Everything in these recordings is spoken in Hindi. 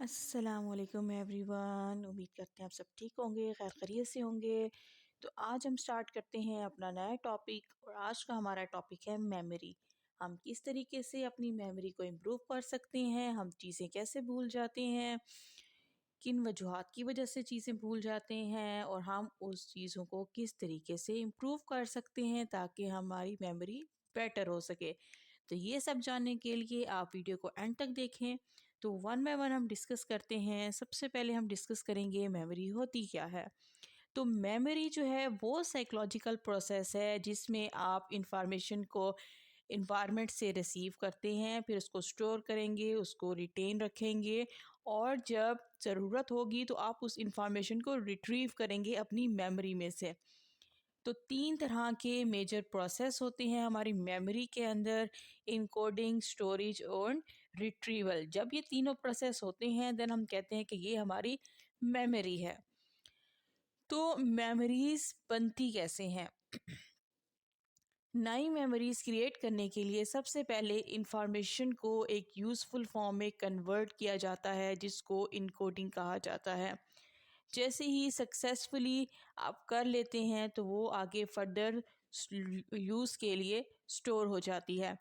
अस्सलामुअलैकुम एवरीवन। उम्मीद करते हैं आप सब ठीक होंगे, खैर खैरियत से होंगे। तो आज हम स्टार्ट करते हैं अपना नया टॉपिक और आज का हमारा टॉपिक है मेमोरी। हम किस तरीके से अपनी मेमोरी को इम्प्रूव कर सकते हैं, हम चीज़ें कैसे भूल जाते हैं, किन वजूहात की वजह से चीज़ें भूल जाते हैं और हम उस चीज़ों को किस तरीके से इम्प्रूव कर सकते हैं ताकि हमारी मेमोरी बेटर हो सके। तो ये सब जानने के लिए आप वीडियो को एंड तक देखें। तो वन बाय वन हम डिस्कस करते हैं। सबसे पहले हम डिस्कस करेंगे मेमोरी होती क्या है। तो मेमोरी जो है वो साइकोलॉजिकल प्रोसेस है जिसमें आप इंफॉर्मेशन को इन्वायरमेंट से रिसीव करते हैं, फिर उसको स्टोर करेंगे, उसको रिटेन रखेंगे और जब ज़रूरत होगी तो आप उस इंफॉर्मेशन को रिट्रीव करेंगे अपनी मेमोरी में से। तो 3 तरह के मेजर प्रोसेस होते हैं हमारी मेमोरी के अंदर: इनकोडिंग, स्टोरेज और रिट्रीवल। जब ये तीनों प्रोसेस होते हैं देन हम कहते हैं कि ये हमारी मेमोरी है। तो मेमोरीज बनती कैसे हैं? नई मेमोरीज क्रिएट करने के लिए सबसे पहले इंफॉर्मेशन को एक यूज़फुल फॉर्म में कन्वर्ट किया जाता है जिसको इनकोडिंग कहा जाता है। जैसे ही सक्सेसफुली आप कर लेते हैं तो वो आगे फर्दर यूज़ के लिए स्टोर हो जाती है।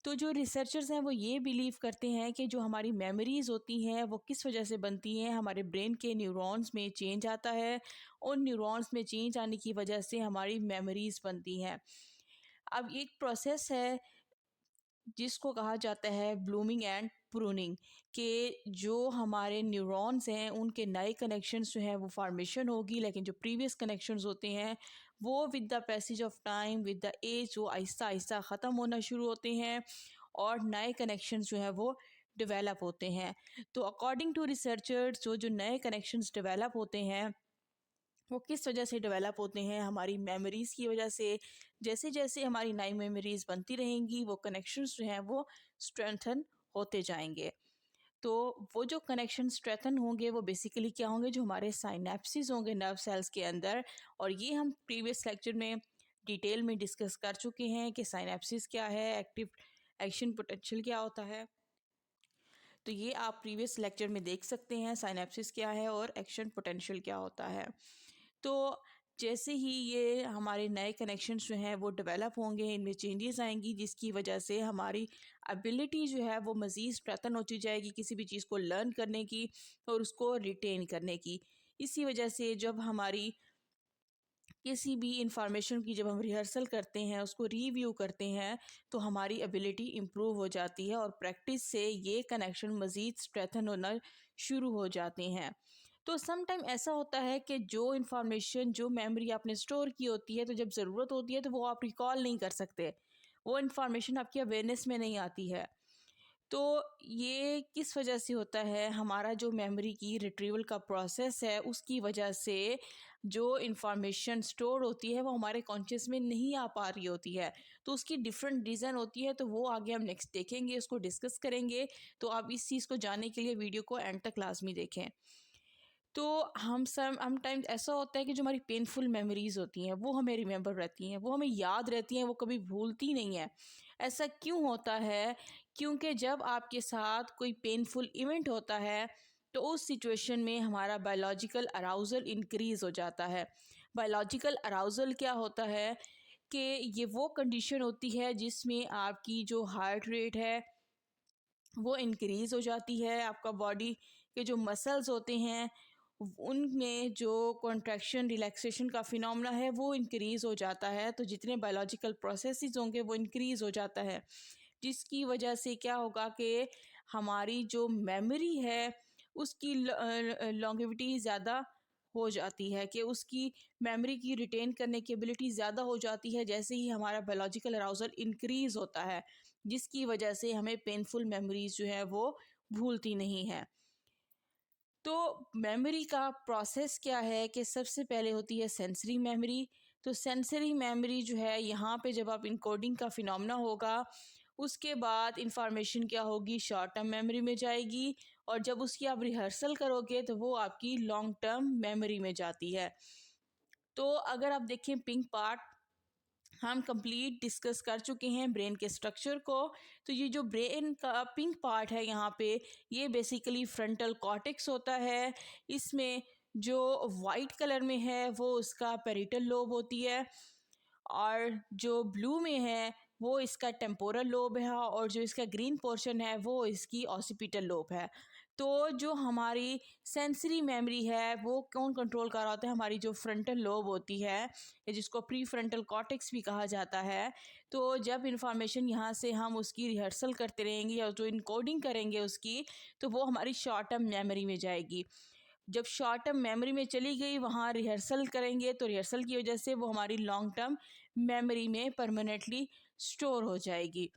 तो जो रिसर्चर्स हैं वो ये बिलीव करते हैं कि जो हमारी मेमोरीज़ होती हैं वो किस वजह से बनती हैं, हमारे ब्रेन के न्यूरॉन्स में चेंज आता है। उन न्यूरॉन्स में चेंज आने की वजह से हमारी मेमोरीज़ बनती हैं। अब एक प्रोसेस है जिसको कहा जाता है ब्लूमिंग एंड प्रूनिंग, कि जो हमारे न्यूरॉन्स हैं उनके नए कनेक्शंस जो हैं वो फॉर्मेशन होगी, लेकिन जो प्रीवियस कनेक्शंस होते हैं वो with the passage of time, with the age, वो आहिस्ता आहिस्ता ख़त्म होना शुरू होते हैं और नए कनेक्शंस जो हैं वो डेवलप होते हैं। तो अकॉर्डिंग टू रिसर्चर्स जो नए कनेक्शंस डेवलप होते हैं वो किस वजह से डेवलप होते हैं? हमारी मेमोरीज़ की वजह से। जैसे जैसे हमारी नई मेमोरीज़ बनती रहेंगी वो कनेक्शंस जो हैं वो स्ट्रेंथन होते जाएंगे। तो वो जो कनेक्शन स्ट्रेंथन होंगे वो बेसिकली क्या होंगे? जो हमारे साइनेप्सिस होंगे नर्व सेल्स के अंदर। और ये हम प्रीवियस लेक्चर में डिटेल में डिस्कस कर चुके हैं कि साइनेप्सिस क्या है, एक्टिव एक्शन पोटेंशियल क्या होता है। तो ये आप प्रीवियस लेक्चर में देख सकते हैं साइनेप्सिस क्या है और एक्शन पोटेंशियल क्या होता है। तो जैसे ही ये हमारे नए कनेक्शंस जो हैं वो डेवलप होंगे, इनमें चेंजेस आएंगी जिसकी वजह से हमारी एबिलिटी जो है वो मज़ीद स्ट्रेंथन होती जाएगी किसी भी चीज़ को लर्न करने की और उसको रिटेन करने की। इसी वजह से जब हमारी किसी भी इंफॉर्मेशन की जब हम रिहर्सल करते हैं, उसको रिव्यू करते हैं, तो हमारी एबिलिटी इम्प्रूव हो जाती है और प्रैक्टिस से ये कनेक्शन मज़ीद स्ट्रेंथन होना शुरू हो जाते हैं। तो सम टाइम ऐसा होता है कि जो इन्फॉर्मेशन, जो मेमोरी आपने स्टोर की होती है, तो जब ज़रूरत होती है तो वो आप रिकॉल नहीं कर सकते। वो इन्फॉर्मेशन आपकी अवेयरनेस में नहीं आती है। तो ये किस वजह से होता है? हमारा जो मेमोरी की रिट्रीवल का प्रोसेस है उसकी वजह से जो इन्फॉर्मेशन स्टोर होती है वो हमारे कॉन्शियस में नहीं आ पा रही होती है। तो उसकी डिफरेंट रीज़न होती है, तो वो आगे हम नेक्स्ट देखेंगे, उसको डिस्कस करेंगे। तो आप इस चीज़ को जानने के लिए वीडियो को एंड तक लाजमी देखें। तो हम टाइम्स ऐसा होता है कि जो हमारी पेनफुल मेमोरीज़ होती हैं वो हमें रिमेंबर रहती हैं, वो हमें याद रहती हैं, वो कभी भूलती नहीं हैं। ऐसा क्यों होता है? क्योंकि जब आपके साथ कोई पेनफुल इवेंट होता है तो उस सिचुएशन में हमारा बायोलॉजिकल अराउज़ल इंक्रीज़ हो जाता है। बायोलॉजिकल अराउज़ल क्या होता है? कि ये वो कंडीशन होती है जिसमें आपकी जो हार्ट रेट है वो इंक्रीज़ हो जाती है, आपका बॉडी के जो मसल्स होते हैं उनमें जो कॉन्ट्रैक्शन रिलैक्सेशन का फिनोमेना है वो इंक्रीज़ हो जाता है। तो जितने बायोलॉजिकल प्रोसेसेस होंगे वो इंक्रीज़ हो जाता है, जिसकी वजह से क्या होगा कि हमारी जो मेमोरी है उसकी लॉन्गेविटी ज़्यादा हो जाती है, कि उसकी मेमोरी की रिटेन करने की एबिलिटी ज़्यादा हो जाती है जैसे ही हमारा बायोलॉजिकल अराउज़ल इंक्रीज़ होता है, जिसकी वजह से हमें पेनफुल मेमोरीज़ जो है वो भूलती नहीं हैं। तो मेमोरी का प्रोसेस क्या है कि सबसे पहले होती है सेंसरी मेमोरी। तो सेंसरी मेमोरी जो है यहाँ पे जब आप इनकोडिंग का फिनोमेना होगा उसके बाद इंफॉर्मेशन क्या होगी, शॉर्ट टर्म मेमोरी में जाएगी और जब उसकी आप रिहर्सल करोगे तो वो आपकी लॉन्ग टर्म मेमोरी में जाती है। तो अगर आप देखें पिंक पार्ट, हम कंप्लीट डिस्कस कर चुके हैं ब्रेन के स्ट्रक्चर को। तो ये जो ब्रेन का पिंक पार्ट है यहाँ पे, ये बेसिकली फ्रंटल कॉर्टेक्स होता है। इसमें जो वाइट कलर में है वो उसका पेरिटल लोब होती है, और जो ब्लू में है वो इसका टेम्पोरल लोब है, और जो इसका ग्रीन पोर्शन है वो इसकी ऑसिपिटल लोब है। तो जो हमारी सेंसरी मेमोरी है वो कौन कंट्रोल कर रहा होता है? हमारी जो फ्रंटल लोब होती है, या जिसको प्री फ्रंटल कॉर्टेक्स भी कहा जाता है। तो जब इंफॉर्मेशन यहाँ से हम उसकी रिहर्सल करते रहेंगे या जो इनकोडिंग करेंगे उसकी, तो वो हमारी शॉर्ट टर्म मेमोरी में जाएगी। जब शॉर्ट टर्म मेमोरी में चली गई, वहाँ रिहर्सल करेंगे तो रिहर्सल की वजह से वो हमारी लॉन्ग टर्म मेमोरी में परमानेंटली स्टोर हो जाएगी।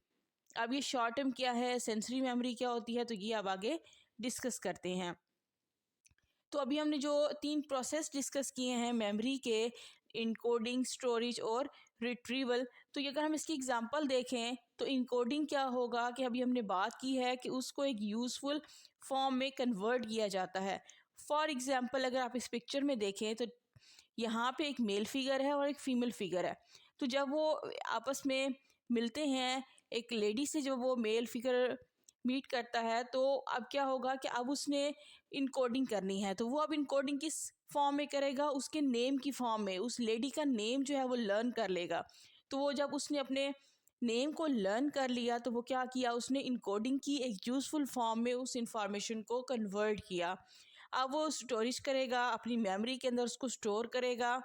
अब ये शॉर्ट टर्म क्या है, सेंसरी मेमोरी क्या होती है, तो ये अब आगे डिस्कस करते हैं। तो अभी हमने जो 3 प्रोसेस डिस्कस किए हैं मेमोरी के, इनकोडिंग, स्टोरेज और रिट्रीवल, तो ये अगर हम इसकी एग्जांपल देखें तो इनकोडिंग क्या होगा कि अभी हमने बात की है कि उसको एक यूज़फुल फॉर्म में कन्वर्ट किया जाता है। फॉर एग्जांपल अगर आप इस पिक्चर में देखें तो यहाँ पे एक मेल फिगर है और एक फीमेल फिगर है। तो जब वो आपस में मिलते हैं, एक लेडी से जब वो मेल फिगर मीट करता है, तो अब क्या होगा कि अब उसने इनकोडिंग करनी है। तो वो अब इनकोडिंग किस फॉर्म में करेगा? उसके नेम की फॉर्म में। उस लेडी का नेम जो है वो लर्न कर लेगा। तो वो जब उसने अपने नेम को लर्न कर लिया तो वो क्या किया? उसने इनकोडिंग की, एक यूज़फुल फॉर्म में उस इंफॉर्मेशन को कन्वर्ट किया। अब वो स्टोरेज करेगा, अपनी मेमोरी के अंदर उसको स्टोर करेगा,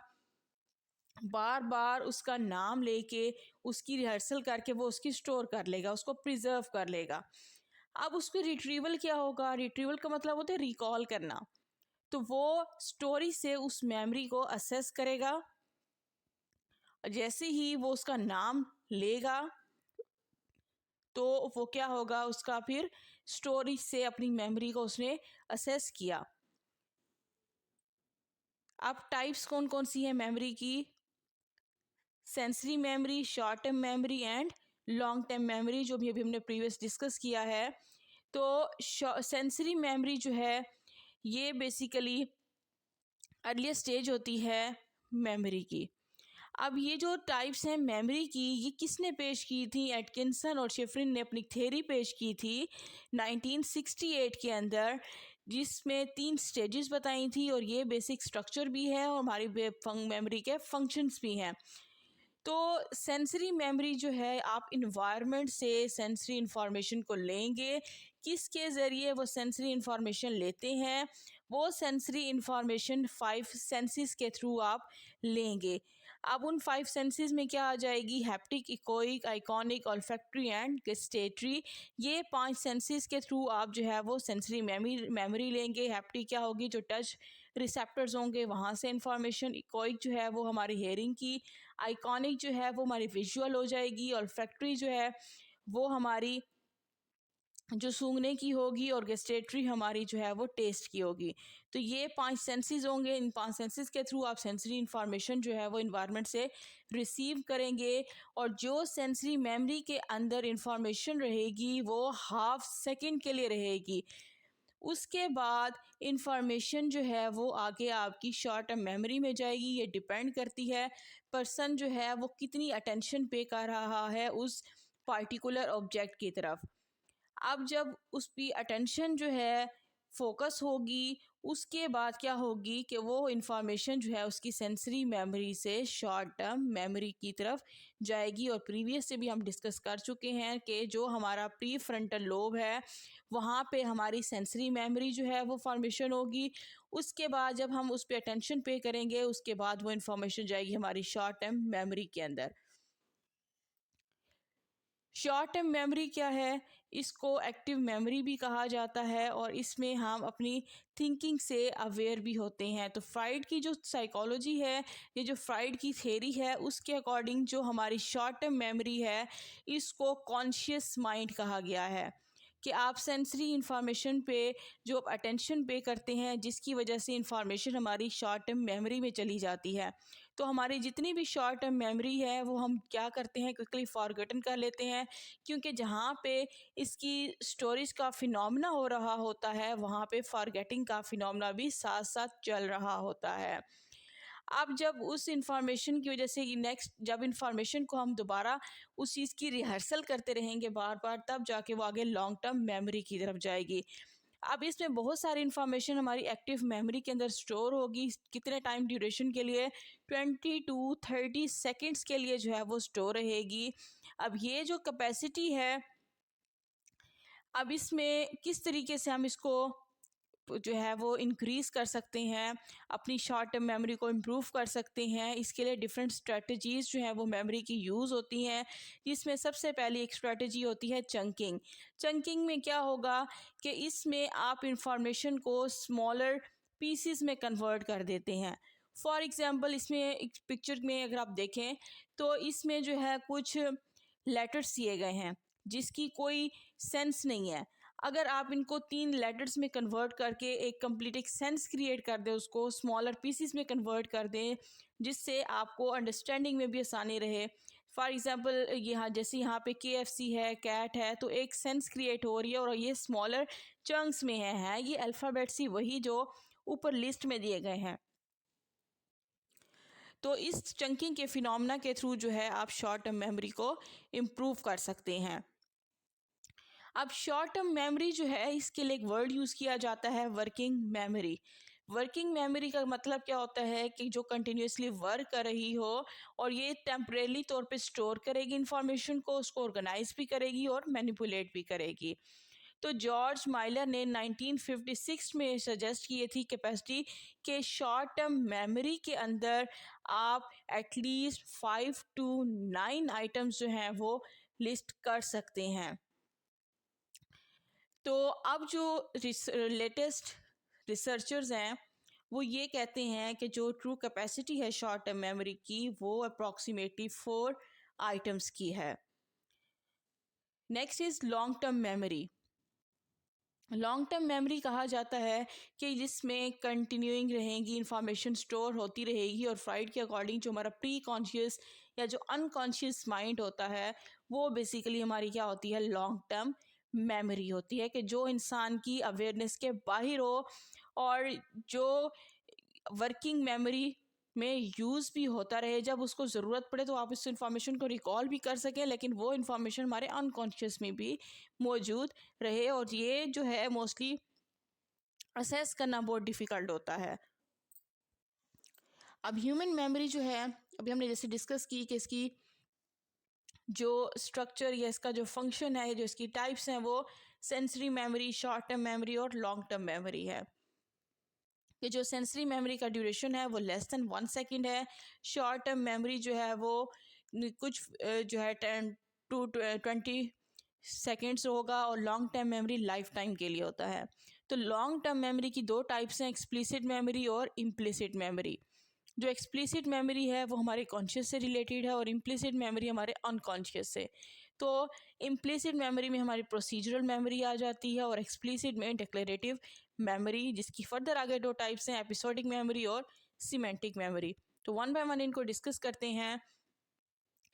बार बार उसका नाम लेके उसकी रिहर्सल करके वो उसकी स्टोर कर लेगा, उसको प्रिजर्व कर लेगा। अब उसको रिट्रीवल क्या होगा? रिट्रीवल का मतलब होता है रिकॉल करना। तो वो स्टोरी से उस मेमोरी को असेस करेगा। जैसे ही वो उसका नाम लेगा तो वो क्या होगा? उसका फिर स्टोरी से अपनी मेमोरी को उसने असेस किया। अब टाइप्स कौन कौन सी है मेमोरी की? Sensory memory, short term memory and long term memory, जो भी अभी हमने प्रीवियस डिस्कस किया है। तो सेंसरी मेमोरी जो है ये बेसिकली अर्लीस्ट स्टेज होती है मेमोरी की। अब ये जो टाइप्स हैं मेमोरी की, ये किसने पेश की थी? एटकिंसन और शिफरिन ने अपनी थ्योरी पेश की थी 1968 के अंदर, जिसमें 3 स्टेजेस बताई थी, और ये बेसिक स्ट्रक्चर भी है और हमारी मेमोरी के फंक्शंस भी हैं। तो सेंसरी मेमोरी जो है, आप इन्वायरमेंट से सेंसरी इंफॉर्मेशन को लेंगे। किसके ज़रिए वो सेंसरी इंफॉर्मेशन लेते हैं? वो सेंसरी इंफॉर्मेशन 5 सेंसेस के थ्रू आप लेंगे। अब उन 5 सेंसेस में क्या आ जाएगी? Haptic, echoic, iconic, olfactory and gustatory. ये 5 सेंसेस के थ्रू आप जो है वो सेंसरी मेमोरी लेंगे। हैप्टिक क्या होगी? जो टच रिसेप्टर्स होंगे वहाँ से इंफॉर्मेशन। इकोइक जो है वो हमारी हेयरिंग की। आइकॉनिक जो है वो हमारी विजुअल हो जाएगी। और फैक्ट्री जो है वो हमारी जो सूंघने की होगी, और गेस्टेटरी हमारी जो है वो टेस्ट की होगी। तो ये 5 सेंसेस होंगे। इन 5 सेंसेस के थ्रू आप सेंसरी इंफॉर्मेशन जो है वो इन्वायरमेंट से रिसीव करेंगे। और जो सेंसरी मेमोरी के अंदर इंफॉर्मेशन रहेगी वो हाफ सेकंड के लिए रहेगी। उसके बाद इंफॉर्मेशन जो है वो आगे आपकी शॉर्ट टर्म मेमोरी में जाएगी। ये डिपेंड करती है पर्सन जो है वो कितनी अटेंशन पे कर रहा है उस पार्टिकुलर ऑब्जेक्ट की तरफ। अब जब उसकी अटेंशन जो है फोकस होगी, उसके बाद क्या होगी कि वो इंफॉर्मेशन जो है उसकी सेंसरी मेमोरी से शॉर्ट टर्म मेमोरी की तरफ जाएगी। और प्रीवियस से भी हम डिस्कस कर चुके हैं कि जो हमारा प्री फ्रंटल लोब है वहाँ पे हमारी सेंसरी मेमोरी जो है वो फॉर्मेशन होगी। उसके बाद जब हम उस पर अटेंशन पे करेंगे, उसके बाद वो इंफॉर्मेशन जाएगी हमारी शॉर्ट टर्म मेमोरी के अंदर। शॉर्ट टर्म मेमोरी क्या है? इसको एक्टिव मेमोरी भी कहा जाता है, और इसमें हम अपनी थिंकिंग से अवेयर भी होते हैं। तो फ्राइड की जो साइकोलॉजी है, ये जो फ्राइड की थ्योरी है, उसके अकॉर्डिंग जो हमारी शॉर्ट टर्म मेमोरी है इसको कॉन्शियस माइंड कहा गया है। कि आप सेंसरी इंफॉर्मेशन पे जो अटेंशन पे करते हैं, जिसकी वजह से इंफॉर्मेशन हमारी शॉर्ट टर्म मेमोरी में चली जाती है। तो हमारी जितनी भी शॉर्ट टर्म मेमोरी है वो हम क्या करते हैं? क्विकली फॉरगेटन कर लेते हैं, क्योंकि जहाँ पे इसकी स्टोरेज का फिनोमेना हो रहा होता है वहाँ पे फॉरगेटिंग का फिनोमेना भी साथ साथ चल रहा होता है। अब जब उस इंफॉर्मेशन की वजह से नेक्स्ट जब इंफॉर्मेशन को हम दोबारा उस चीज़ की रिहर्सल करते रहेंगे बार बार, तब जाके वो आगे लॉन्ग टर्म मेमोरी की तरफ जाएगी। अब इसमें बहुत सारी इंफॉर्मेशन हमारी एक्टिव मेमोरी के अंदर स्टोर होगी। कितने टाइम ड्यूरेशन के लिए? 20 to 30 सेकेंड्स के लिए जो है वो स्टोर रहेगी। अब ये जो कैपेसिटी है, अब इसमें किस तरीके से हम इसको जो है वो इंक्रीज़ कर सकते हैं, अपनी शॉर्ट टर्म मेमोरी को इम्प्रूव कर सकते हैं। इसके लिए डिफरेंट स्ट्रेटजीज़ जो हैं वो मेमोरी की यूज़ होती हैं, जिसमें सबसे पहली एक स्ट्रेटजी होती है चंकिंग। चंकिंग में क्या होगा कि इसमें आप इंफॉर्मेशन को स्मॉलर पीसीस में कन्वर्ट कर देते हैं। फॉर एग्ज़ाम्पल, इसमें एक पिक्चर में अगर आप देखें तो इसमें जो है कुछ लेटर्स दिए गए हैं जिसकी कोई सेंस नहीं है। अगर आप इनको 3 लेटर्स में कन्वर्ट करके एक कंप्लीट एक सेंस क्रिएट कर दें, उसको स्मॉलर पीसीस में कन्वर्ट कर दें, जिससे आपको अंडरस्टैंडिंग में भी आसानी रहे। फॉर एग्ज़ाम्पल, यहाँ जैसे यहाँ पे KFC है, कैट है, तो एक सेंस क्रिएट हो रही है और ये स्मॉलर चंक्स में है ये अल्फ़ाबेट्स ही वही जो ऊपर लिस्ट में दिए गए हैं। तो इस चंकिंग के फिनोमेना के थ्रू जो है आप शॉर्ट टर्म मेमोरी को इम्प्रूव कर सकते हैं। अब शॉर्ट टर्म मेमोरी जो है, इसके लिए एक वर्ड यूज़ किया जाता है, वर्किंग मेमोरी। वर्किंग मेमोरी का मतलब क्या होता है कि जो कंटिन्यूसली वर्क कर रही हो और ये टेम्परेरी तौर पे स्टोर करेगी इंफॉर्मेशन को, उसको ऑर्गेनाइज भी करेगी और मैनिपुलेट भी करेगी। तो जॉर्ज माइलर ने 1956 में सजेस्ट किए थी कैपेसिटी के शॉर्ट टर्म मेमोरी के अंदर आप एटलीस्ट 5 to 9 आइटम्स जो हैं वो लिस्ट कर सकते हैं। तो अब जो लेटेस्ट रिसर्चर्स हैं वो ये कहते हैं कि जो ट्रू कैपेसिटी है शॉर्ट टर्म मेमोरी की, वो अप्रॉक्सीमेटली 4 आइटम्स की है। Next is long term memory. Long term memory कहा जाता है कि जिसमें कंटिन्यूइंग रहेंगी, इंफॉर्मेशन स्टोर होती रहेगी और फ्राइड के अकॉर्डिंग जो हमारा प्री कॉन्शियस या जो अनकॉन्शियस माइंड होता है, वो बेसिकली हमारी क्या होती है, लॉन्ग टर्म मेमोरी होती है, कि जो इंसान की अवेयरनेस के बाहर हो और जो वर्किंग मेमोरी में यूज़ भी होता रहे। जब उसको ज़रूरत पड़े तो आप इस इंफॉर्मेशन को रिकॉल भी कर सकें, लेकिन वो इंफॉर्मेशन हमारे अनकॉन्शियस में भी मौजूद रहे, और ये जो है मोस्टली असेस करना बहुत डिफ़िकल्ट होता है। अब ह्यूमन मेमोरी जो है, अभी हमने जैसे डिस्कस की कि इसकी जो स्ट्रक्चर या इसका जो फंक्शन है, जो इसकी टाइप्स हैं, वो sensory memory, short term memory और लॉन्ग टर्म मेमोरी है। कि जो सेंसरी मेमोरी का ड्यूरेशन है वो लेस देन 1 सेकेंड है। शॉर्ट टर्म मेमोरी जो है वो कुछ जो है 10 to 20 सेकेंड्स होगा, और long term memory life time के लिए होता है। तो लॉन्ग टर्म मेमोरी की 2 टाइप्स हैं, एक्सप्लिसिट मेमोरी और इम्प्लिसिट मेमोरी। जो एक्सप्लिसिट मेमोरी है वो हमारे कॉन्शियस से रिलेटेड है और इम्प्लिसिट मेमोरी हमारे अनकॉन्शियस से। तो इम्प्लिसिट मेमोरी में हमारी प्रोसीजरल मेमोरी आ जाती है और एक्सप्लिसिट में डिक्लेरेटिव मेमोरी, जिसकी फर्दर आगे 2 टाइप्स हैं, एपिसोडिक मेमोरी और सिमेंटिक मेमोरी। तो वन बाय वन इनको डिस्कस करते हैं।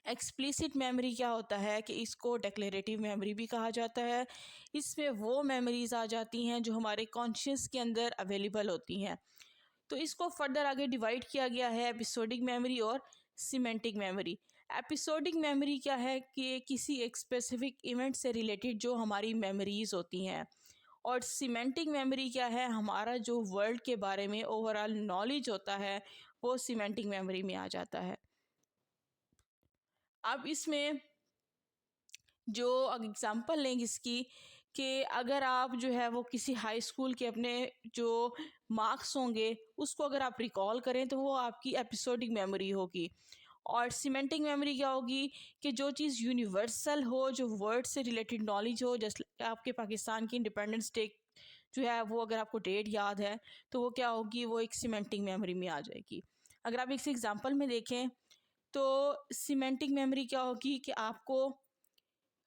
एक्सप्लिसिट मेमोरी क्या होता है कि इसको डिक्लेरेटिव मेमोरी भी कहा जाता है। इसमें वो मेमोरीज आ जाती हैं जो हमारे कॉन्शियस के अंदर अवेलेबल होती हैं। तो इसको फर्दर आगे डिवाइड किया गया है एपिसोडिक मेमोरी और सिमेंटिक मेमोरी। एपिसोडिक मेमोरी क्या है कि किसी एक स्पेसिफिक इवेंट से रिलेटेड जो हमारी मेमोरीज होती हैं, और सिमेंटिक मेमोरी क्या है, हमारा जो वर्ल्ड के बारे में ओवरऑल नॉलेज होता है, वो सिमेंटिक मेमोरी में आ जाता है। अब इसमें जो एग्ज़ाम्पल लेंगे इसकी, कि अगर आप जो है वो किसी हाई स्कूल के अपने जो मार्क्स होंगे उसको अगर आप रिकॉल करें तो वो आपकी एपिसोडिक मेमोरी होगी। और सीमेंटिक मेमोरी क्या होगी कि जो चीज़ यूनिवर्सल हो, जो वर्ड से रिलेटेड नॉलेज हो, जैसे आपके पाकिस्तान की इंडिपेंडेंस डे जो है वो अगर आपको डेट याद है तो वो क्या होगी, वो एक सीमेंटिक मेमोरी में आ जाएगी। अगर आप इस एग्जांपल में देखें तो सीमेंटिक मेमोरी क्या होगी कि आपको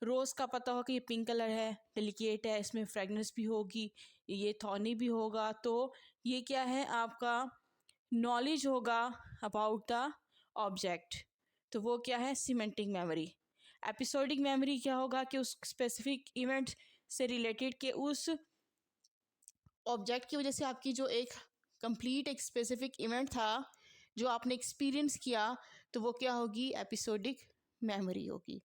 रोज़ का पता हो कि ये पिंक कलर है, डेलिकेट है, इसमें फ्रेगनेंस भी होगी, ये थॉर्नी भी होगा, तो ये क्या है, आपका नॉलेज होगा अबाउट द ऑब्जेक्ट। तो वो क्या है, सीमेंटिक मेमोरी। एपिसोडिक मेमोरी क्या होगा कि उस स्पेसिफिक इवेंट से रिलेटेड के उस ऑब्जेक्ट की वजह से आपकी जो एक कंप्लीट एक स्पेसिफिक इवेंट था जो आपने एक्सपीरियंस किया, तो वो क्या होगी? एपिसोडिक मेमोरी होगी।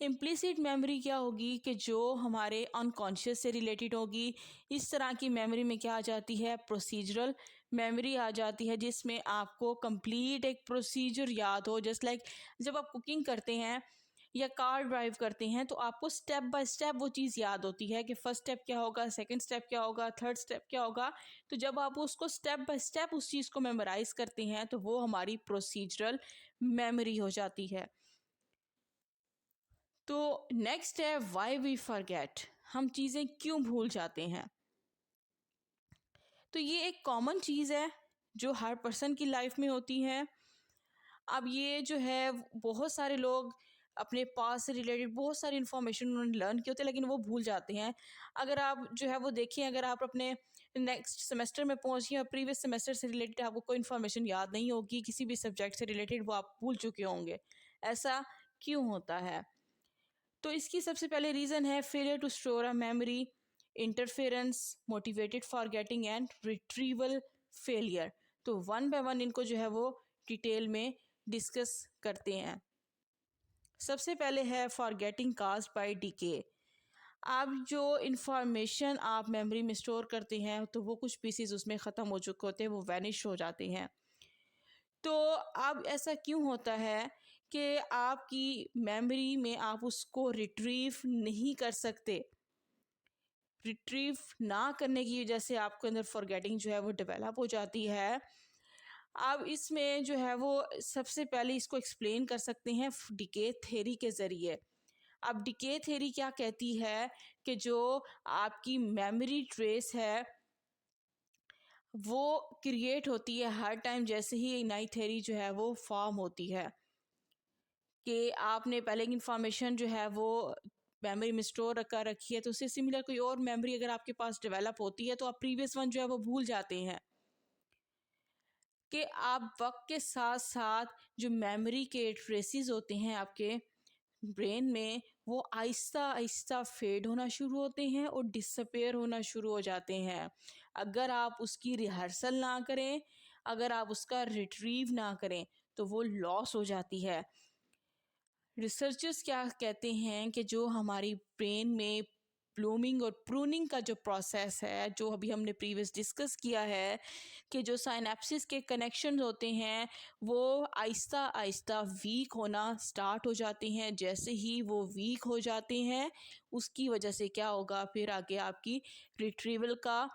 इम्प्लिसिट मेमोरी क्या होगी? कि जो हमारे अनकॉन्शियस से रिलेटेड होगी। इस तरह की मेमोरी में क्या आ जाती है? प्रोसीजरल मेमोरी आ जाती है, जिसमें आपको कंप्लीट एक प्रोसीजर याद हो। जस्ट लाइक जब आप कुकिंग करते हैं या कार ड्राइव करते हैं, तो आपको स्टेप बाय स्टेप वो चीज़ याद होती है कि फर्स्ट स्टेप क्या होगा, सेकंड स्टेप क्या होगा, थर्ड स्टेप क्या होगा। तो जब आप उसको स्टेप बाय स्टेप उस चीज़ को मेमोराइज करते हैं, तो वो हमारी प्रोसीजरल मेमोरी हो जाती है। तो नेक्स्ट है वाई वी फॉरगेट। हम चीज़ें क्यों भूल जाते हैं? तो ये एक कॉमन चीज़ है जो हर पर्सन की लाइफ में होती है। अब ये जो है बहुत सारे लोग अपने पास से रिलेटेड बहुत सारी इन्फॉर्मेशन उन्होंने लर्न की होती है, लेकिन वो भूल जाते हैं। अगर आप जो है वो देखिए, अगर आप अपने नेक्स्ट सेमेस्टर में पहुंचिए और प्रीवियस सेमेस्टर से रिलेटेड आपको कोई इन्फॉर्मेशन याद नहीं होगी, किसी भी सब्जेक्ट से रिलेटेड, वो आप भूल चुके होंगे। ऐसा क्यों होता है? तो इसकी सबसे पहले रीज़न है failure to store a memory, interference, motivated forgetting and retrieval failure. तो वन बाय वन इनको जो है वो डिटेल में डिस्कस करते हैं। सबसे पहले है फॉरगेटिंग काज्ड बाय डीके। आप जो इंफॉर्मेशन आप मेमोरी में स्टोर करते हैं, तो वो कुछ पीसेस उसमें ख़त्म हो चुके होते हैं, वो वैनिश हो जाते हैं। तो अब ऐसा क्यों होता है कि आपकी मेमोरी में आप उसको रिट्रीव नहीं कर सकते? रिट्रीव ना करने की वजह से आपके अंदर फॉरगेटिंग जो है वो डेवलप हो जाती है। अब इसमें जो है वो सबसे पहले इसको एक्सप्लेन कर सकते हैं डिके थ्योरी के ज़रिए। अब डिके थ्योरी क्या कहती है? कि जो आपकी मेमोरी ट्रेस है वो क्रिएट होती है हर टाइम जैसे ही नई थ्योरी जो है वो फॉर्म होती है, कि आपने पहले की इंफॉर्मेशन जो है वो मेमोरी में स्टोर कर रखी है, तो उससे सिमिलर कोई और मेमोरी अगर आपके पास डेवलप होती है, तो आप प्रीवियस वन जो है वो भूल जाते हैं। कि आप वक्त के साथ साथ जो मेमोरी के ट्रेसेस होते हैं आपके ब्रेन में, वो आहिस्ता आहिस्ता फेड होना शुरू होते हैं और डिसअपेयर होना शुरू हो जाते हैं। अगर आप उसकी रिहर्सल ना करें, अगर आप उसका रिट्रीव ना करें, तो वो लॉस हो जाती है। रिसर्चर्स क्या कहते हैं कि जो हमारी ब्रेन में ब्लूमिंग और प्रूनिंग का जो प्रोसेस है, जो अभी हमने प्रीवियस डिस्कस किया है, कि जो साइनेप्सिस के कनेक्शन होते हैं वो आहिस्ता आहिस्ता वीक होना स्टार्ट हो जाते हैं। जैसे ही वो वीक हो जाते हैं, उसकी वजह से क्या होगा, फिर आगे आपकी रिट्रीवल का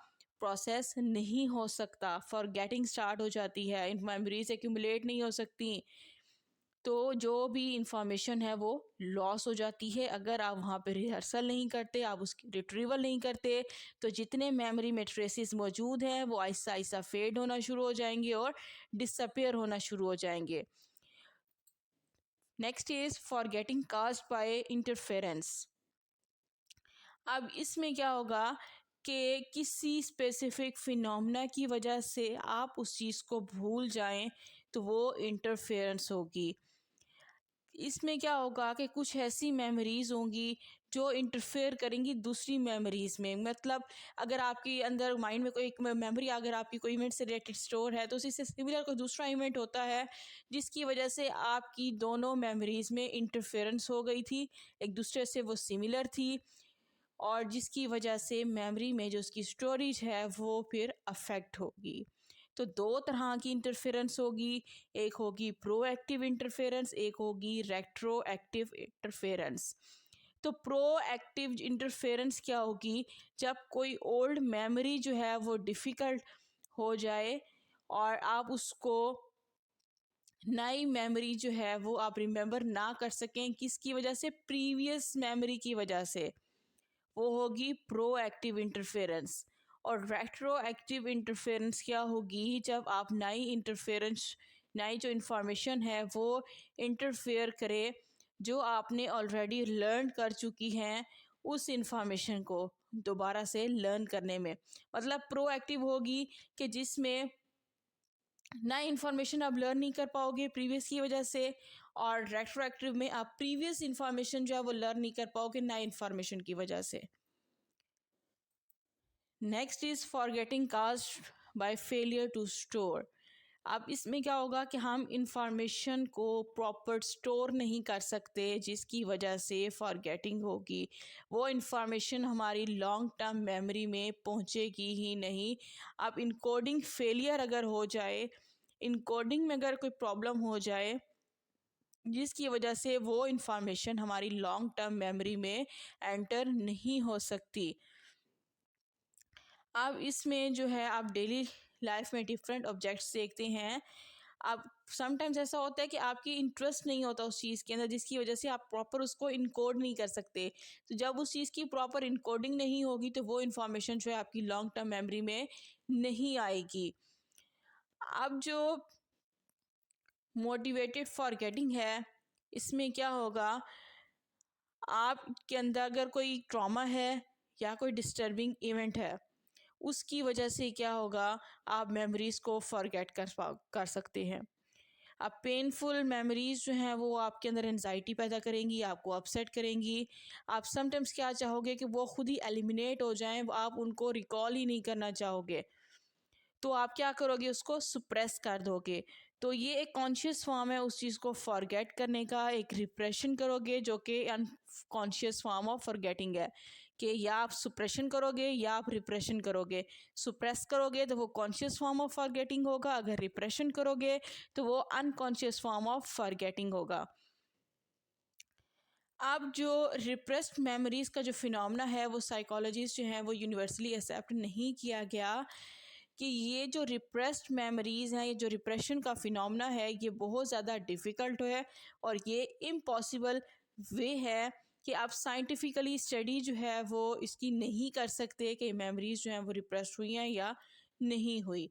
प्रोसेस नहीं हो सकता, फॉरगेटिंग स्टार्ट हो जाती है, मेमोरीज एक्यूमुलेट नहीं हो सकती। तो जो भी इंफॉर्मेशन है वो लॉस हो जाती है। अगर आप वहाँ पे रिहर्सल नहीं करते, आप उसकी रिट्रीवल नहीं करते, तो जितने मेमोरी में ट्रेसेस मौजूद हैं वो आहिस्ता आहिस्ता फेड होना शुरू हो जाएंगे और डिसअपेयर होना शुरू हो जाएंगे। Next is forgetting caused by interference. अब इसमें क्या होगा कि किसी स्पेसिफिक फिनोमेना की वजह से आप उस चीज़ को भूल जाएं, तो वो इंटरफेरेंस होगी। इसमें क्या होगा कि कुछ ऐसी मेमोरीज़ होंगी जो इंटरफेयर करेंगी दूसरी मेमोरीज़ में। मतलब अगर आपके अंदर माइंड में कोई एक मेमोरी अगर आपकी कोई इवेंट से रिलेटेड स्टोर है, तो उसी से सिमिलर कोई दूसरा इवेंट होता है जिसकी वजह से आपकी दोनों मेमोरीज़ में इंटरफेरेंस हो गई थी, एक दूसरे से वो सिमिलर थी, और जिसकी वजह से मेमोरी में जो उसकी स्टोरेज है वो फिर अफेक्ट होगी। तो दो तरह की इंटरफेरेंस होगी, एक होगी प्रोएक्टिव इंटरफेरेंस, एक होगी रेट्रोएक्टिव इंटरफेरेंस। तो प्रोएक्टिव इंटरफेरेंस क्या होगी? जब कोई ओल्ड मेमोरी जो है वो डिफ़िकल्ट हो जाए और आप उसको नई मेमोरी जो है वो आप रिमेंबर ना कर सकें, किसकी वजह से? प्रीवियस मेमोरी की वजह से। वो होगी प्रोएक्टिव इंटरफेरेंस। और रेट्रोएक्टिव इंटरफेरेंस क्या होगी? जब आप नई जो इंफॉर्मेशन है वो इंटरफेयर करे जो आपने ऑलरेडी लर्न कर चुकी हैं, उस इंफॉर्मेशन को दोबारा से लर्न करने में। मतलब प्रोएक्टिव होगी कि जिसमें नई इन्फॉर्मेशन आप लर्न नहीं कर पाओगे प्रीवियस की वजह से, और रेट्रोएक्टिव में आप प्रीवियस इन्फॉर्मेशन जो है वो लर्न नहीं कर पाओगे नई इन्फॉर्मेशन की वजह से। Next is forgetting caused by failure to store. अब इसमें क्या होगा कि हम इंफॉर्मेशन को प्रॉपर स्टोर नहीं कर सकते, जिसकी वजह से फॉरगेटिंग होगी। वो इंफॉर्मेशन हमारी लॉन्ग टर्म मेमोरी में पहुंचेगी ही नहीं। अब इनकोडिंग फेलियर अगर हो जाए, इनकोडिंग में अगर कोई प्रॉब्लम हो जाए, जिसकी वजह से वो इंफॉर्मेशन हमारी लॉन्ग टर्म मेमोरी में एंटर नहीं हो सकती। अब इसमें जो है आप डेली लाइफ में डिफरेंट ऑब्जेक्ट्स देखते हैं। अब समटाइम्स ऐसा होता है कि आपकी इंटरेस्ट नहीं होता उस चीज़ के अंदर, जिसकी वजह से आप प्रॉपर उसको इनकोड नहीं कर सकते। तो जब उस चीज़ की प्रॉपर इनकोडिंग नहीं होगी तो वो इन्फॉर्मेशन जो है आपकी लॉन्ग टर्म मेमोरी में नहीं आएगी। अब जो मोटिवेटेड फॉरगेटिंग है, इसमें क्या होगा, आपके अंदर अगर कोई ट्रॉमा है या कोई डिस्टर्बिंग इवेंट है, उसकी वजह से क्या होगा, आप मेमोरीज़ को फॉरगेट कर सकते हैं। अब पेनफुल मेमोरीज़ जो हैं वो आपके अंदर एनजाइटी पैदा करेंगी, आपको अपसेट करेंगी। आप समटाइम्स क्या चाहोगे कि वो खुद ही एलिमिनेट हो जाएं, आप उनको रिकॉल ही नहीं करना चाहोगे। तो आप क्या करोगे, उसको सुप्रेस कर दोगे। तो ये एक कॉन्शियस फॉर्म है उस चीज़ को फॉरगेट करने का, एक रिप्रेशन करोगे जो कि अनकॉन्शियस फॉर्म ऑफ फॉरगेटिंग है, कि या आप सुप्रेशन करोगे या आप रिप्रेशन करोगे। सुप्रेस करोगे तो वो कॉन्शियस फॉर्म ऑफ फॉरगेटिंग होगा, अगर रिप्रेशन करोगे तो वो अनकॉन्शियस फॉर्म ऑफ फॉरगेटिंग होगा। अब जो रिप्रेस्ड मेमोरीज़ का जो फिनोमेना है, वो साइकोलॉजिस्ट जो हैं वो यूनिवर्सली एक्सेप्ट नहीं किया गया कि ये जो रिप्रेस्ड मेमोरीज़ हैं, ये जो रिप्रेशन का फिनोमेना है, ये बहुत ज़्यादा डिफ़िकल्ट है और ये इम्पॉसिबल वे है कि आप साइंटिफिकली स्टडी जो है वो इसकी नहीं कर सकते कि मेमोरीज़ जो हैं वो रिप्रेस्ड हुई हैं या नहीं हुई।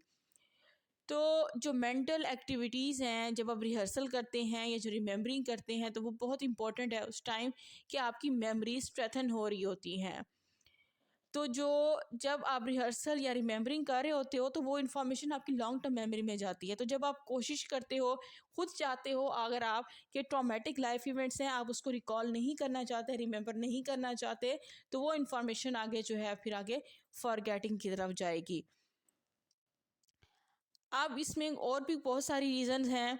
तो जो मेंटल एक्टिविटीज़ हैं, जब आप रिहर्सल करते हैं या जो रिमेंबरिंग करते हैं, तो वो बहुत इंपॉर्टेंट है उस टाइम कि आपकी मेमोरी स्ट्रेथन हो रही होती हैं। तो जो जब आप रिहर्सल या रिमेंबरिंग कर रहे होते हो तो वो इन्फॉर्मेशन आपकी लॉन्ग टर्म मेमोरी में जाती है। तो जब आप कोशिश करते हो, खुद चाहते हो, अगर आप के ट्रॉमेटिक लाइफ इवेंट्स हैं, आप उसको रिकॉल नहीं करना चाहते, रिमेंबर नहीं करना चाहते, तो वो इन्फॉर्मेशन आगे जो है फिर आगे फॉरगेटिंग की तरफ जाएगी। अब इसमें और भी बहुत सारी रीज़न्स हैं।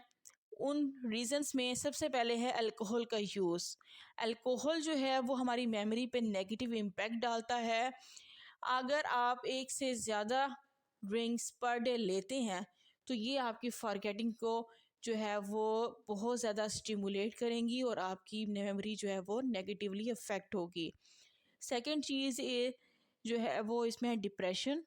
उन रीज़न्स में सबसे पहले है अल्कोहल का यूज़। अल्कोहल जो है वो हमारी मेमोरी पे नेगेटिव इम्पैक्ट डालता है। अगर आप एक से ज़्यादा ड्रिंक्स पर डे लेते हैं तो ये आपकी फॉरगेटिंग को जो है वो बहुत ज़्यादा स्टिमुलेट करेंगी और आपकी मेमोरी जो है वो नेगेटिवली अफेक्ट होगी। सेकंड चीज़ ये जो है वो इसमें है डिप्रेशन।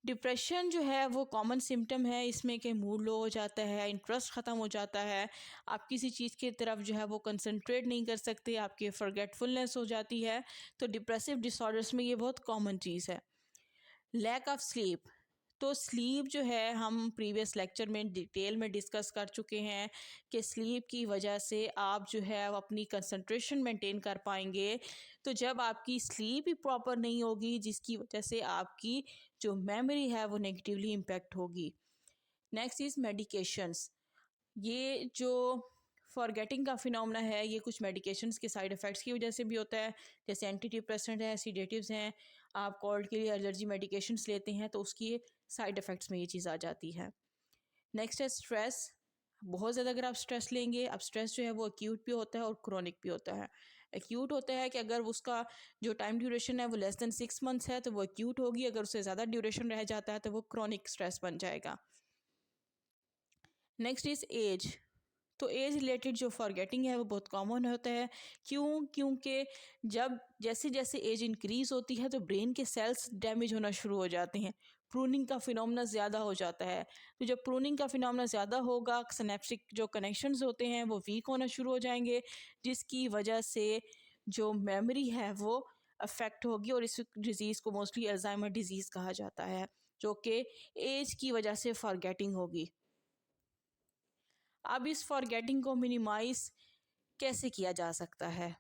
डिप्रेशन जो है वो कॉमन सिम्टम है इसमें कि मूड लो हो जाता है, इंटरेस्ट ख़त्म हो जाता है, आप किसी चीज़ की तरफ जो है वो कंसंट्रेट नहीं कर सकते, आपकी फॉरगेटफुलनेस हो जाती है। तो डिप्रेसिव डिसऑर्डर्स में ये बहुत कॉमन चीज़ है। Lack of sleep. तो स्लीप जो है हम प्रीवियस लेक्चर में डिटेल में डिस्कस कर चुके हैं कि स्लीप की वजह से आप जो है वो अपनी कंसंट्रेशन मेंटेन कर पाएंगे। तो जब आपकी स्लीप ही प्रॉपर नहीं होगी, जिसकी वजह से आपकी जो मेमोरी है वो नेगेटिवली इम्पेक्ट होगी। Next is medications. ये जो फॉरगेटिंग का फिनोमेना है, ये कुछ मेडिकेशंस के साइड इफ़ेक्ट्स की वजह से भी होता है। जैसे एंटी डिप्रेसेंट है, सीडेटिव्स हैं, आप कोल्ड के लिए एलर्जी मेडिकेशंस लेते हैं तो उसकी साइड इफ़ेक्ट्स में ये चीज़ आ जाती है। नेक्स्ट है स्ट्रेस। बहुत ज़्यादा अगर आप स्ट्रेस लेंगे, अब स्ट्रेस जो है वो एक्यूट भी होता है और क्रोनिक भी होता है। एक्यूट होता है कि अगर उसका जो टाइम ड्यूरेशन है वो लेस देन 6 मंथ्स है तो वो एक्यूट होगी, अगर उससे ज़्यादा ड्यूरेशन रह जाता है तो वो क्रोनिक स्ट्रेस बन जाएगा। Next is age. तो एज रिलेटेड जो फॉरगेटिंग है वो बहुत कॉमन होता है। क्योंकि जब जैसे जैसे एज इंक्रीज़ होती है तो ब्रेन के सेल्स डैमेज होना शुरू हो जाते हैं, प्रूनिंग का फिनोमेना ज़्यादा हो जाता है। तो जब प्रूनिंग का फिनोमेना ज़्यादा होगा, सिनेप्टिक जो कनेक्शंस होते हैं वो वीक होना शुरू हो जाएंगे, जिसकी वजह से जो मेमोरी है वो अफेक्ट होगी और इस डिज़ीज़ को मोस्टली अल्जाइमर डिज़ीज़ कहा जाता है, जो कि एज की वजह से फॉरगेटिंग होगी। अब इस फॉरगेटिंग को मिनिमाइज कैसे किया जा सकता है?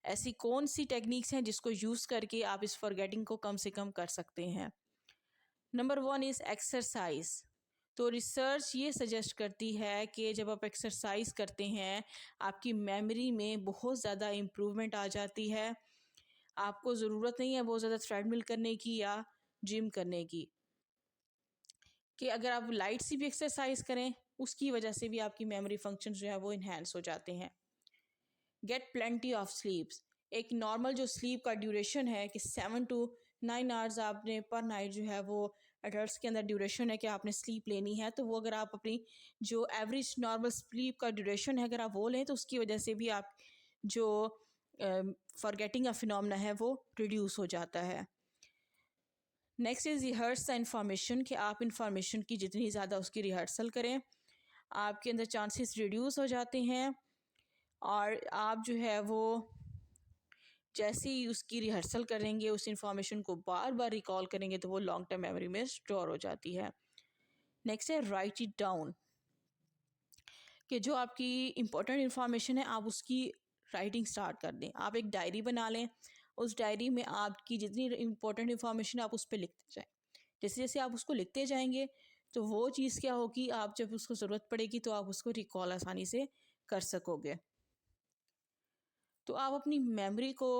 ऐसी कौन सी टेक्निक्स हैं जिसको यूज़ करके आप इस फॉरगेटिंग को कम से कम कर सकते हैं? Number one is exercise. तो रिसर्च ये सजेस्ट करती है कि जब आप एक्सरसाइज करते हैं, आपकी मेमोरी में बहुत ज़्यादा इम्प्रूवमेंट आ जाती है। आपको ज़रूरत नहीं है बहुत ज़्यादा थ्रेडमिल करने की या जिम करने की। कि अगर आप लाइट सी भी एक्सरसाइज करें उसकी वजह से भी आपकी मेमोरी फंक्शन जो है वो इन्हेंस हो जाते हैं। Get plenty of sleeps. एक नॉर्मल जो स्लीप का ड्यूरेशन है कि 7 to 9 आवर्स आपने पर नाइट जो है वो एडल्ट्स के अंदर ड्यूरेशन है कि आपने स्लीप लेनी है, तो वो अगर आप अपनी जो एवरेज नॉर्मल स्लीप का ड्यूरेशन है अगर आप वो लें तो उसकी वजह से भी आप जो फॉरगेटिंग का फिनोमेना है वो रिड्यूस हो जाता है। Next is rehearse the information, कि आप इंफॉर्मेशन की जितनी ज़्यादा उसकी रिहर्सल करें आपके अंदर चांसेस रिड्यूस हो जाते हैं, और आप जो है वो जैसे ही उसकी रिहर्सल करेंगे उस इंफॉर्मेशन को बार बार रिकॉल करेंगे तो वो लॉन्ग टर्म मेमोरी में स्टोर हो जाती है। नेक्स्ट है राइट इट डाउन, कि जो आपकी इंपॉर्टेंट इंफॉर्मेशन है आप उसकी राइटिंग स्टार्ट कर दें। आप एक डायरी बना लें, उस डायरी में आपकी जितनी इंपॉर्टेंट इंफॉर्मेशन आप उस पर लिखते जाएं। जैसे जैसे आप उसको लिखते जाएंगे तो वो चीज़ क्या होगी, आप जब उसको ज़रूरत पड़ेगी तो आप उसको रिकॉल आसानी से कर सकोगे। तो आप अपनी मेमोरी को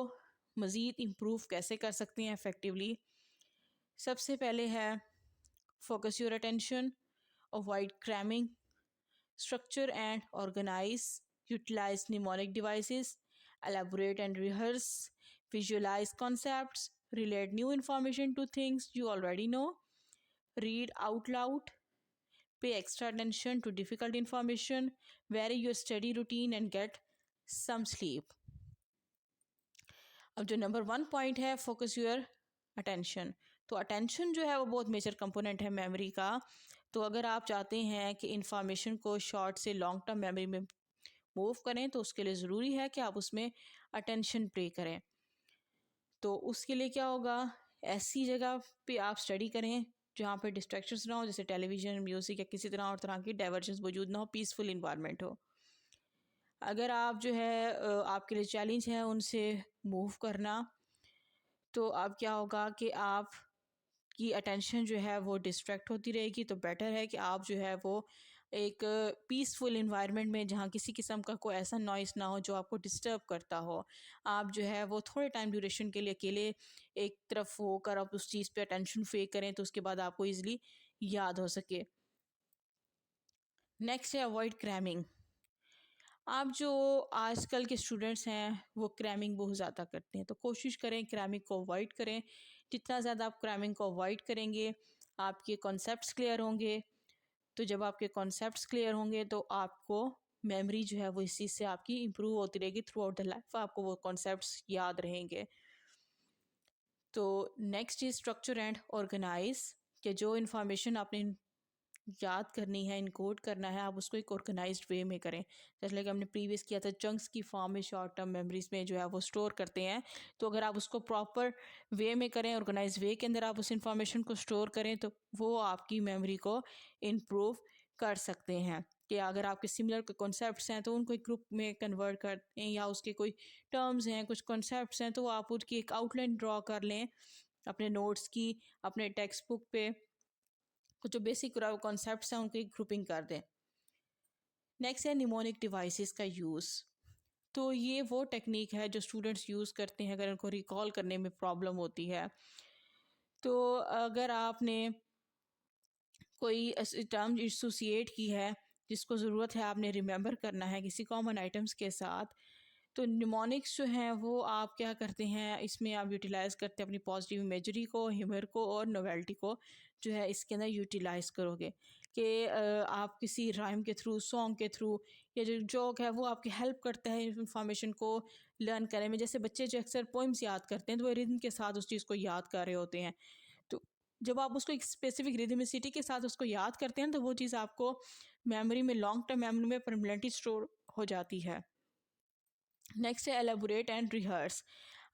मज़ीद इम्प्रूव कैसे कर सकते हैं इफ़ेक्टिवली। सबसे पहले है focus your attention, avoid cramming, structure and organize, utilize mnemonic devices, elaborate and rehearse, visualize concepts, relate new information to things you already know, read out loud, pay extra attention to difficult information, vary your study routine and get some sleep. अब जो नंबर 1 पॉइंट है फोकस योर अटेंशन, तो अटेंशन जो है वो बहुत मेजर कंपोनेंट है मेमोरी का। तो अगर आप चाहते हैं कि इंफॉर्मेशन को शॉर्ट से लॉन्ग टर्म मेमोरी में मूव करें तो उसके लिए ज़रूरी है कि आप उसमें अटेंशन पे करें। तो उसके लिए क्या होगा, ऐसी जगह पे आप स्टडी करें जहाँ पे डिस्ट्रैक्शंस ना हो, जैसे टेलीविज़न, म्यूज़िक या किसी तरह और तरह की डाइवर्जन्स मौजूद ना हो, पीसफुल इन्वायरमेंट हो। अगर आप जो है आपके लिए चैलेंज है उनसे मूव करना, तो अब क्या होगा कि आप की अटेंशन जो है वो डिस्ट्रैक्ट होती रहेगी, तो बेटर है कि आप जो है वो एक पीसफुल इन्वायरमेंट में जहाँ किसी किस्म का कोई ऐसा नॉइस ना हो जो आपको डिस्टर्ब करता हो, आप जो है वो थोड़े टाइम ड्यूरेशन के लिए अकेले एक तरफ होकर आप उस चीज़ पे अटेंशन पे करें तो उसके बाद आपको ईज़िली याद हो सके। नेक्स्ट है अवॉइड क्रैमिंग। आप जो आजकल के स्टूडेंट्स हैं वो क्रैमिंग बहुत ज़्यादा करते हैं, तो कोशिश करें क्रैमिंग को अवॉइड करें। जितना ज़्यादा आप क्रैमिंग को अवॉइड करेंगे आपके कॉन्सेप्ट्स क्लियर होंगे, तो जब आपके कॉन्सेप्ट्स क्लियर होंगे तो आपको मेमोरी जो है वो इस चीज़ से आपकी इम्प्रूव होती रहेगी, थ्रू आउट द लाइफ आपको वो कॉन्सेप्ट्स याद रहेंगे। तो next is structure and organize, कि जो इन्फॉर्मेशन आपने याद करनी है, इनकोड करना है, आप उसको एक ऑर्गेनाइज्ड वे में करें। जैसे लाइक हमने प्रीवियस किया था, चंक्स की फॉर्म में शॉर्ट टर्म मेमोरीज में जो है वो स्टोर करते हैं, तो अगर आप उसको प्रॉपर वे में करें, ऑर्गेनाइज वे के अंदर आप उस इंफॉर्मेशन को स्टोर करें तो वो आपकी मेमोरी को इम्प्रूव कर सकते हैं। कि अगर आपके सिमिलर कॉन्सेप्ट्स हैं तो उनको एक ग्रुप में कन्वर्ट करते हैं, या उसके कोई टर्म्स हैं, कुछ कॉन्सेप्ट्स हैं, तो आप उसकी एक आउटलाइन ड्रॉ कर लें अपने नोट्स की, अपने टेक्स्ट बुक पे कुछ जो बेसिक कॉन्सेप्ट्स हैं उनकी ग्रुपिंग कर दें। नेक्स्ट है निमोनिक डिवाइसेस का यूज़। तो ये वो टेक्निक है जो स्टूडेंट्स यूज़ करते हैं अगर उनको रिकॉल करने में प्रॉब्लम होती है। तो अगर आपने कोई ऐसी टर्म एसोसिएट की है जिसको ज़रूरत है आपने रिमेंबर करना है किसी कॉमन आइटम्स के साथ, तो निमोनिक्स जो हैं वो आप क्या करते हैं, इसमें आप यूटिलाइज़ करते हैं अपनी पॉजिटिव इमेजरी को, ह्यूमर को और नोवेल्टी को जो है इसके अंदर यूटिलाइज़ करोगे। कि आप किसी राइम के थ्रू, सॉन्ग के थ्रू, या जो जोक है वो आपकी हेल्प करता है इंफॉर्मेशन को लर्न करने में। जैसे बच्चे जो अक्सर पोइम्स याद करते हैं तो वो रिदम के साथ उस चीज़ को याद कर रहे होते हैं, तो जब आप उसको एक स्पेसिफिक रिदमिसिटी के साथ उसको याद करते हैं तो वो चीज़ आपको मेमोरी में, लॉन्ग टर्म मेमोरी में परमानेंटली स्टोर हो जाती है। नेक्स्ट है एलेबोरेट एंड रिहर्स।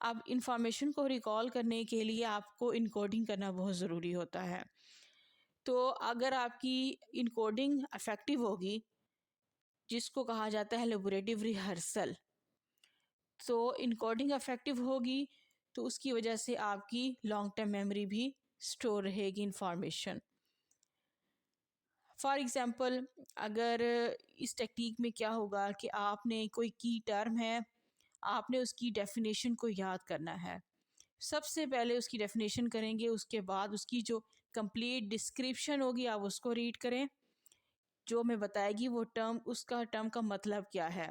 अब इंफॉर्मेशन को रिकॉल करने के लिए आपको इनकोडिंग करना बहुत ज़रूरी होता है। तो अगर आपकी इनकोडिंग इफ़ेक्टिव होगी, जिसको कहा जाता है एलेबोरेटिव रिहर्सल, तो इनकोडिंग इफ़ेक्टिव होगी तो उसकी वजह से आपकी लॉन्ग टर्म मेमोरी भी स्टोर रहेगी इंफॉर्मेशन। फॉर एग्ज़ाम्पल, अगर इस टेक्निक में क्या होगा कि आपने कोई की टर्म है, आपने उसकी डेफिनेशन को याद करना है, सबसे पहले उसकी डेफिनेशन करेंगे, उसके बाद उसकी जो कंप्लीट डिस्क्रिप्शन होगी आप उसको रीड करें, जो हमें बताएगी वो टर्म, उसका टर्म का मतलब क्या है।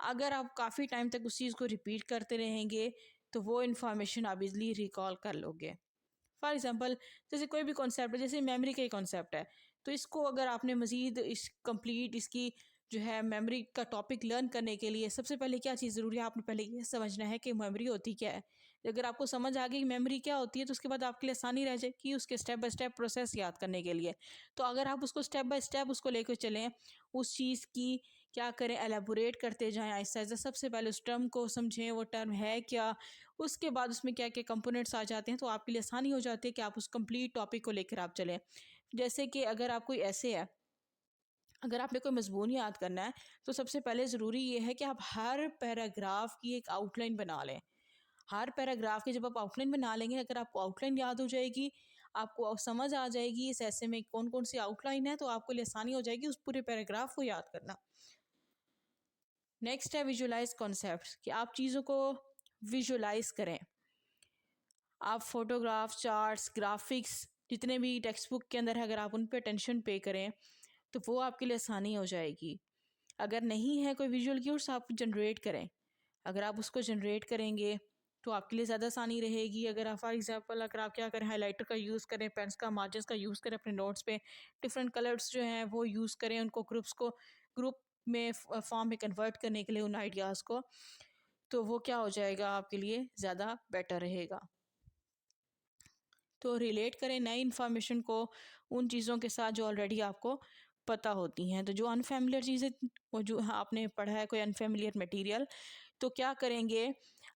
अगर आप काफ़ी टाइम तक उस चीज़ को रिपीट करते रहेंगे तो वो इन्फॉर्मेशन आप इज़िली रिकॉल कर लोगे। फॉर एग्ज़ाम्पल, जैसे कोई भी कॉन्सेप्ट है, जैसे मेमोरी का ही कॉन्सेप्ट है, तो इसको अगर आपने मज़ीद इस कंप्लीट इसकी जो है मेमोरी का टॉपिक लर्न करने के लिए सबसे पहले क्या चीज़ ज़रूरी है, आपने पहले ये समझना है कि मेमोरी होती क्या है। अगर आपको समझ आ गई कि मेमोरी क्या होती है तो उसके बाद आपके लिए आसानी रह जाएगी उसके स्टेप बाय स्टेप प्रोसेस याद करने के लिए। तो अगर आप उसको स्टेप बाय स्टेप उसको लेकर चलें, उस चीज़ की क्या करें, एलेबोरेट करते जाएँ आहिस्ता-आहिस्ता। सबसे पहले उस टर्म को समझें, वो टर्म है क्या, उसके बाद उसमें क्या-क्या कंपोनेंट्स आ जाते हैं, तो आपके लिए आसानी हो जाती है कि आप उस कंप्लीट टॉपिक को लेकर आप चलें। जैसे कि अगर आप कोई ऐसे है, अगर आपने कोई मज़मून याद करना है, तो सबसे पहले ज़रूरी ये है कि आप हर पैराग्राफ की एक आउटलाइन बना लें। हर पैराग्राफ की जब आप आउटलाइन बना लेंगे, अगर आपको आउटलाइन याद हो जाएगी, आपको समझ आ जाएगी इस ऐसे में कौन-कौन सी आउटलाइन है, तो आपको लिए आसानी हो जाएगी उस पूरे पैराग्राफ को याद करना। नेक्स्ट है विजुअलाइज़ कॉन्सेप्ट्स, कि आप चीज़ों को विजुअलाइज़ करें। आप फ़ोटोग्राफ, चार्ट्स, ग्राफ़िक्स जितने भी टेक्स्ट बुक के अंदर है, अगर आप उन पे अटेंशन पे करें, तो वो आपके लिए आसानी हो जाएगी। अगर नहीं है कोई विजुअल क्यूज़, आप जनरेट करें। अगर आप उसको जनरेट करेंगे, तो आपके लिए ज़्यादा आसानी रहेगी। अगर आप फॉर एग्ज़ाम्पल अगर आप क्या करें, हाइलाइटर का यूज़ करें, पेन्स का, मार्जिन्स का यूज़ करें अपने नोट्स पे, डिफ़रेंट कलर्स जो हैं वो यूज़ करें, उनको ग्रुप में फॉर्म में कन्वर्ट करने के लिए उन आइडियाज़ को, तो वो क्या हो जाएगा आपके लिए ज़्यादा बेटर रहेगा। तो रिलेट करें नई इन्फॉर्मेशन को उन चीज़ों के साथ जो ऑलरेडी आपको पता होती हैं। तो जो अनफेमिलियर चीज़ें, वो जो आपने पढ़ा है कोई अनफेमिलियर मटेरियल, तो क्या करेंगे,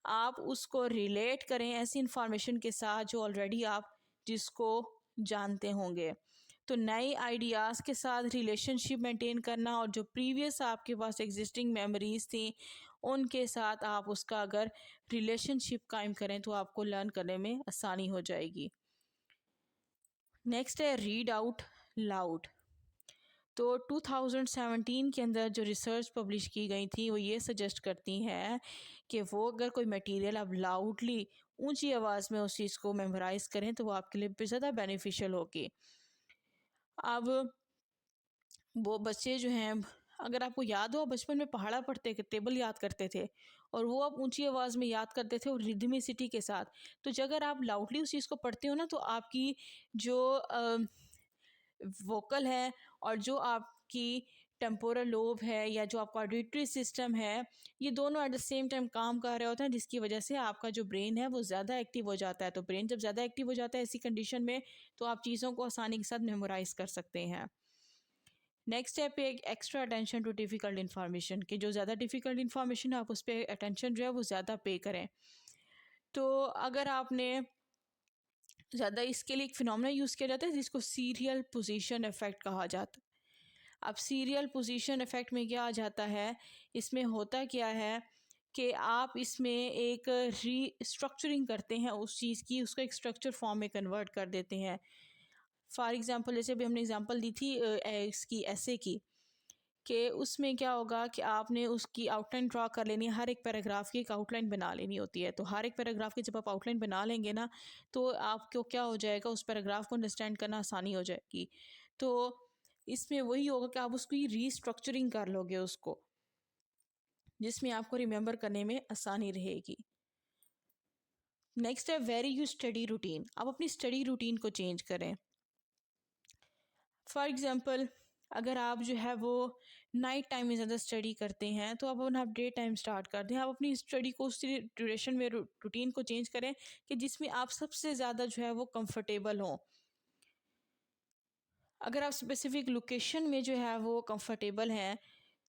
आप उसको रिलेट करें ऐसी इन्फॉर्मेशन के साथ जो ऑलरेडी आप जिसको जानते होंगे। तो नए आइडियाज़ के साथ रिलेशनशिप मेंटेन करना, और जो प्रीवियस आपके पास एग्जिस्टिंग मेमोरीज थी उनके साथ आप उसका अगर रिलेशनशिप कायम करें तो आपको लर्न करने में आसानी हो जाएगी। नेक्स्ट है रीड आउट लाउड। तो 2017 के अंदर जो रिसर्च पब्लिश की गई थी वो ये सजेस्ट करती हैं कि वो अगर कोई मटेरियल आप लाउडली ऊंची आवाज़ में उस चीज़ को मेमोराइज करें तो वो आपके लिए ज़्यादा बेनिफिशियल होगी। अब वो बच्चे जो हैं, अगर आपको याद हो, आप बचपन में पहाड़ा पढ़ते थे, टेबल याद करते थे, और वो आप ऊंची आवाज़ में याद करते थे और रिदमिसिटी के साथ। तो जब अगर आप लाउडली उस चीज़ को पढ़ते हो ना, तो आपकी जो वोकल है और जो आपकी टेम्पोरल लोब है या जो आपका ऑडिटरी सिस्टम है, ये दोनों एट द सेम टाइम काम कर रहे होते हैं, जिसकी वजह से आपका जो ब्रेन है वो ज़्यादा एक्टिव हो जाता है। तो ब्रेन जब ज़्यादा एक्टिव हो जाता है ऐसी कंडीशन में, तो आप चीज़ों को आसानी के साथ मेमोराइज कर सकते हैं। नेक्स्ट स्टेप है extra attention too difficult information, कि जो ज़्यादा डिफ़िकल्ट इन्फॉर्मेशन है आप उस पर अटेंशन जो है वो ज़्यादा पे करें। तो अगर आपने ज़्यादा, इसके लिए एक फिनोमेना यूज़ किया जाता है जिसको सीरियल पोजीशन इफ़ेक्ट कहा जाता है। अब सीरियल पोजीशन इफ़ेक्ट में क्या आ जाता है, इसमें होता क्या है कि आप इसमें एक रीस्ट्रक्चरिंग करते हैं उस चीज़ की, उसको एक स्ट्रक्चर फॉर्म में कन्वर्ट कर देते हैं। फॉर एग्ज़ाम्पल, जैसे अभी हमने एग्ज़ाम्पल दी थी इसकी ऐसे की, कि उसमें क्या होगा कि आपने उसकी आउटलाइन ड्रा कर लेनी है, हर एक पैराग्राफ की एक आउटलाइन बना लेनी होती है। तो हर एक पैराग्राफ की जब आप आउटलाइन बना लेंगे ना, तो आपको क्या हो जाएगा, उस पैराग्राफ को अंडरस्टैंड करना आसानी हो जाएगी। तो इसमें वही होगा कि आप उसकी रीस्ट्रक्चरिंग कर लोगे उसको, जिसमें आपको रिमेंबर करने में आसानी रहेगी। नेक्स्ट है वेरी यू स्टडी रूटीन। आप अपनी स्टडी रूटीन को चेंज करें। फॉर एग्ज़ाम्पल, अगर आप जो है वो नाइट टाइम में ज़्यादा स्टडी करते हैं, तो आप डे टाइम स्टार्ट कर दें। आप अपनी स्टडी को उसी ड्यूरेशन में रूटीन को चेंज करें कि जिसमें आप सबसे ज़्यादा जो है वो कंफर्टेबल हों। अगर आप स्पेसिफिक लोकेशन में जो है वो कंफर्टेबल हैं,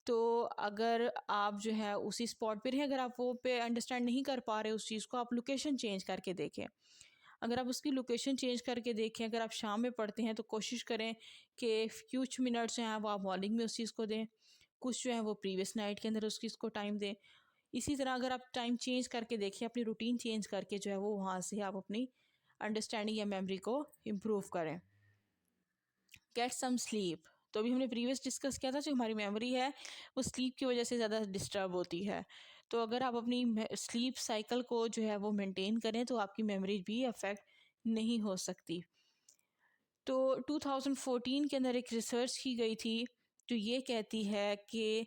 तो अगर आप जो है उसी स्पॉट पे रहें, अगर आप वो पे अंडरस्टैंड नहीं कर पा रहे उस चीज़ को, आप लोकेशन चेंज करके देखें। अगर आप उसकी लोकेशन चेंज करके देखें, अगर आप शाम में पढ़ते हैं तो कोशिश करें कि कुछ मिनट्स जो हैं वो आप मॉर्निंग में उस चीज़ को दें, कुछ जो है वो प्रीवियस नाइट के अंदर उस चीज़ को टाइम दें। इसी तरह अगर आप टाइम चेंज करके देखें, अपनी रूटीन चेंज करके जो है वो वहाँ से आप अपनी अंडरस्टैंडिंग या मेमोरी को इम्प्रूव करें। Get some sleep. तो अभी हमने प्रीवियस डिस्कस किया था, जो हमारी मेमोरी है वो स्लीप की वजह से ज़्यादा डिस्टर्ब होती है। तो अगर आप अपनी स्लीप साइकिल को जो है वो मेंटेन करें तो आपकी मेमोरी भी अफेक्ट नहीं हो सकती। तो 2014 के अंदर एक रिसर्च की गई थी जो ये कहती है कि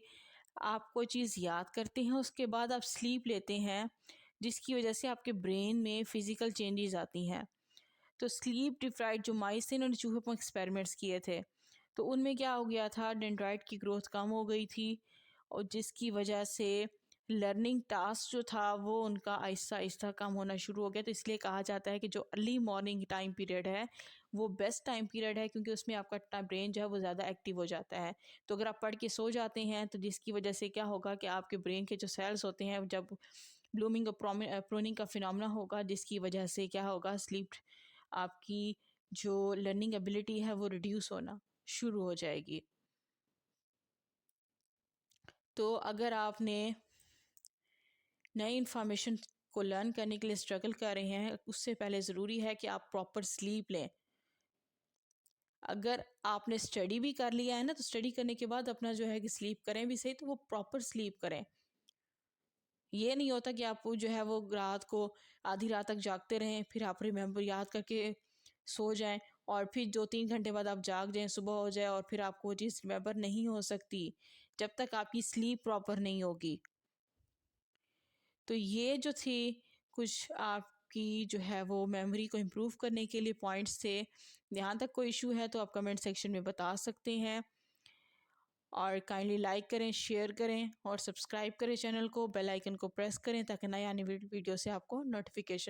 आप कोई चीज़ याद करते हैं उसके बाद आप स्लीप लेते हैं, जिसकी वजह से आपके ब्रेन में फ़िज़िकल चेंजेस आती हैं। तो स्लीप डिप्राइव्ड जो माइस थे इन्होंने चूहे पर एक्सपेरिमेंट्स किए थे, तो उनमें क्या हो गया था, डेंड्राइट की ग्रोथ कम हो गई थी और जिसकी वजह से लर्निंग टास्क जो था वो उनका आहिस्ता आहिस्ता कम होना शुरू हो गया। तो इसलिए कहा जाता है कि जो अर्ली मॉर्निंग टाइम पीरियड है वो बेस्ट टाइम पीरियड है, क्योंकि उसमें आपका ब्रेन जो है वो ज़्यादा एक्टिव हो जाता है। तो अगर आप पढ़ के सो जाते हैं तो जिसकी वजह से क्या होगा कि आपके ब्रेन के जो सेल्स होते हैं जब ब्लूमिंग और प्रोनिंग का फिनोमेना होगा, जिसकी वजह से क्या होगा, स्लीप आपकी जो लर्निंग एबिलिटी है वो रिड्यूस होना शुरू हो जाएगी। तो अगर आपने नई इन्फॉर्मेशन को लर्न करने के लिए स्ट्रगल कर रहे हैं, उससे पहले ज़रूरी है कि आप प्रॉपर स्लीप लें। अगर आपने स्टडी भी कर लिया है ना, तो स्टडी करने के बाद अपना जो है कि स्लीप करें भी सही, तो वो प्रॉपर स्लीप करें। ये नहीं होता कि आप वो जो है वो रात को आधी रात तक जागते रहें, फिर आप रिमेंबर याद करके सो जाएं और फिर 2-3 घंटे बाद आप जाग जाएं, सुबह हो जाए और फिर आपको वो चीज़ रिमेंबर नहीं हो सकती जब तक आपकी स्लीप प्रॉपर नहीं होगी। तो ये जो थी कुछ आपकी जो है वो मेमोरी को इम्प्रूव करने के लिए पॉइंट्स थे। यहाँ तक कोई इशू है तो आप कमेंट सेक्शन में बता सकते हैं और काइंडली लाइक करें, शेयर करें और सब्सक्राइब करें चैनल को, बेल आइकन को प्रेस करें ताकि नए आने वीडियो से आपको नोटिफिकेशन